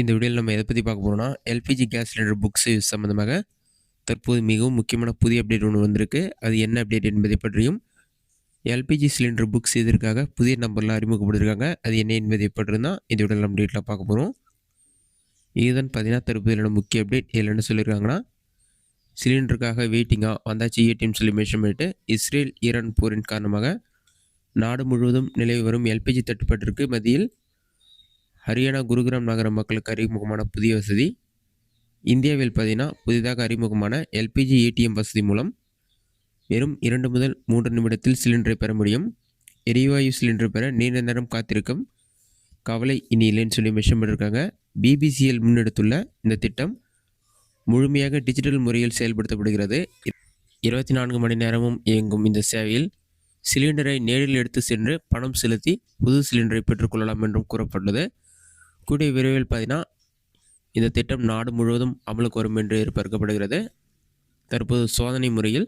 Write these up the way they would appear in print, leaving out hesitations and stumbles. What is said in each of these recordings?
இந்த வீடியோவில் நம்ம எதை பற்றி பார்க்க போகிறோம்னா எல்பிஜி கேஸ் சிலிண்டர் புக்ஸ் சம்மந்தமாக தற்போது மிகவும் முக்கியமான புதிய அப்டேட் ஒன்று வந்திருக்கு. அது என்ன அப்டேட் என்பதை பற்றியும், எல்பிஜி சிலிண்டர் புக்ஸ் இதற்காக புதிய நம்பர்லாம் அறிமுகப்படுத்திருக்காங்க. அது என்ன என்பதை பற்றியும் தான் இந்த வீடியோவில் நம்ம டீட்டெயிலாக பார்க்க போகிறோம். இதுதான் பார்த்தீங்கன்னா தற்போதைய முக்கிய அப்டேட். இதில் என்ன சொல்லியிருக்காங்கன்னா, சிலிண்டருக்காக வெயிட்டிங்காக வந்தாச்சு ஏடிஎம் சொல்லி மென்ஷன் பண்ணிட்டு, இஸ்ரேல் ஈரான் போரின் காரணமாக நாடு முழுவதும் நிலவி வரும் எல்பிஜி தட்டுப்பாட்டிற்கு மத்தியில் ஹரியானா குருகிராம் நகர மக்களுக்கு அறிமுகமான புதிய வசதி. இந்தியாவில் பார்த்தீங்கன்னா புதிதாக அறிமுகமான எல்பிஜி ஏடிஎம் வசதி மூலம் வெறும் 2 முதல் 3 நிமிடத்தில் சிலிண்டரை பெற முடியும். எரிவாயு சிலிண்டர் பெற நீண்ட நேரம் காத்திருக்கும் கவலை இனி இல்லைன்னு சொல்லி மென்ஷன் பண்ணியிருக்காங்க. பிபிசிஎல் முன்னெடுத்துள்ள இந்த திட்டம் முழுமையாக டிஜிட்டல் முறையில் செயல்படுத்தப்படுகிறது. 24 மணி நேரமும் இயங்கும் இந்த சேவையில் சிலிண்டரை நேரில் எடுத்து சென்று பணம் செலுத்தி புது சிலிண்டரை பெற்றுக்கொள்ளலாம் என்றும் கூறப்பட்டுள்ளது. கூடிய விரைவில் பார்த்தீங்கன்னா இந்த திட்டம் நாடு முழுவதும் அமலுக்கு வரும் என்று எதிர்பார்க்கப்படுகிறது. தற்போது சோதனை முறையில்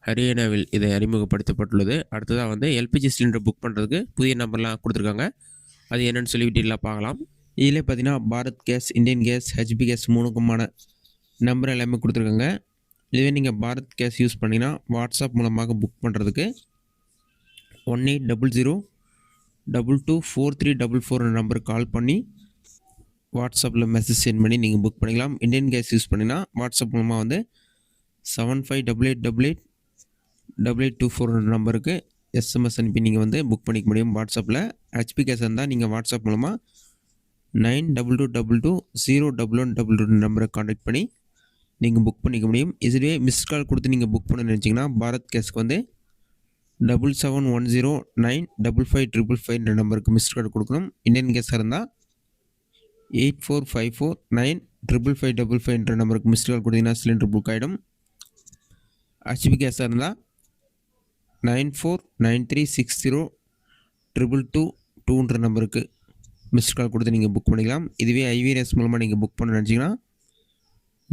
ஹரியானாவில் இதை அறிமுகப்படுத்தப்பட்டுள்ளது. அடுத்ததாக எல்பிஜி சிலிண்டர் புக் பண்ணுறதுக்கு புதிய நம்பர்லாம் கொடுத்துருக்காங்க. அது என்னென்னு சொல்லி டீட்டெயிலாக பார்க்கலாம். இதில் பார்த்தீங்கன்னா Bharat gas, Indian gas, HP gas மூணுக்குமான நம்பர் எல்லாமே கொடுத்துருக்காங்க. இதுவே நீங்கள் பாரத் கேஸ் யூஸ் பண்ணிங்கன்னா வாட்ஸ்அப் மூலமாக புக் பண்ணுறதுக்கு 1800224344 நம்பருக்கு கால் பண்ணி வாட்ஸ்அப்பில் மெசேஜ் சென்ட் பண்ணி நீங்கள் புக் பண்ணிக்கலாம். இந்தியன் கேஸ் யூஸ் பண்ணிங்கன்னா வாட்ஸ்அப் மூலமாக 75888824 நம்பருக்கு எஸ்எம்எஸ் அனுப்பி நீங்கள் புக் பண்ணிக்க முடியும் வாட்ஸ்அப்பில். ஹெச்பி கேஸ் இருந்தால் நீங்கள் வாட்ஸ்அப் மூலமாக 9222201122 நம்பரை கான்டாக்ட் பண்ணி நீங்கள் புக் பண்ணிக்க முடியும். இதுவே மிஸ்ட் கால் கொடுத்து நீங்கள் புக் பண்ண நினச்சிங்கன்னா பாரத் கேஸ்க்கு 7710955555 நம்பருக்கு மிஸ்ட் கால் கொடுக்கணும். இந்தியன் கேஸாக இருந்தால் 8454955555 நம்பருக்கு மிஸ்ட் கால் கொடுத்தீங்கன்னா சிலிண்டர் புக் ஆகிடும். ஹெச்பி கேஸாக இருந்தால் 9493602222 நம்பருக்கு மிஸ்ட் கால் கொடுத்து நீங்கள் புக் பண்ணிக்கலாம். இதுவே ஐவிஆர்எஸ் மூலமாக நீங்கள் புக் பண்ண நினச்சிங்கன்னா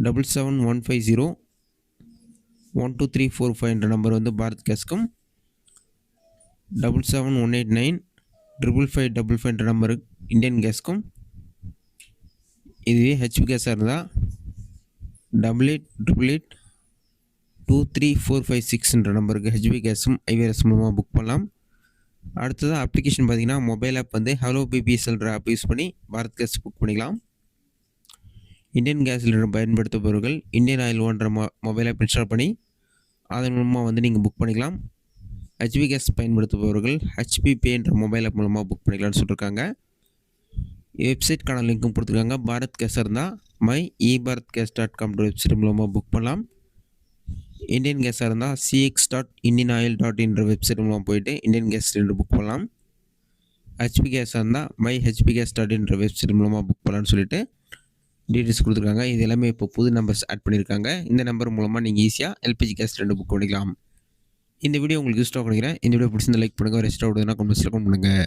7715012345 நம்பர் பாரத் கேஸ்க்கும் 7718955555 நம்பரு இந்தியன் கேஸ்க்கும். இதுவே ஹெச்பி கேஸாக இருந்தால் 8888234556 நம்பருக்கு ஹெச்பி கேஸும் ஐவிஆர்எஸ் மூலமாக புக் பண்ணலாம். அடுத்ததாக அப்ளிகேஷன் பார்த்தீங்கன்னா மொபைல் ஆப் ஹலோ பிபிஎஸ்எல்ன்ற ஆப் யூஸ் பண்ணி பாரத் கேஸ் புக் பண்ணிக்கலாம். இந்தியன் கேஸ் சிலிண்டர் பயன்படுத்துபவர்கள் இந்தியன் ஆயில் ஓன்ற மொபைல் ஆப் இன்ஸ்டால் பண்ணி அதன் மூலமாக நீங்கள் புக் பண்ணிக்கலாம். ஹெச்பி கேஸ் பயன்படுத்துபவர்கள் ஹெச்பி பே என்ற மொபைல் ஆப் மூலமாக புக் பண்ணிக்கலாம்னு சொல்லியிருக்காங்க. வெப்சைட்கான லிங்க்கும் கொடுத்துருக்காங்க. பாரத் கேஸாக இருந்தால் my-eBharatgas.com வெப்சைட் மூலமாக புக் பண்ணலாம். இந்தியன் கேஸாக இருந்தால் cx.indianoil.in வெப்சைட் மூலமாக போயிட்டு இந்தியன் கேஸ் சிலிண்டர் புக் பண்ணலாம். ஹெச்பி கேஸாக இருந்தால் myhpgas.in வெப்சைட் மூலமாக புக் பண்ணலான்னு சொல்லிட்டு டீட்டெயில்ஸ் கொடுத்துருக்காங்க. இது எல்லாமே இப்போ புது நம்பர்ஸ் ஆட் பண்ணியிருக்காங்க. இந்த நம்பர் மூலமாக நீங்கள் ஈஸியாக எல்பிஜி கேஸ் சிலிண்டர் புக் பண்ணிக்கலாம். இந்த வீடியோ உங்களுக்கு யூஸ்ஃபுல்லாக பண்ணிக்கிறேன். இந்த வீடியோ பிடிச்சிருந்தா லைக் பண்ணுங்கள். ரெஸ்ட்டாக விடுதுன்னா கமெண்ட்ஸில் கமெண்ட் பண்ணுங்கள்.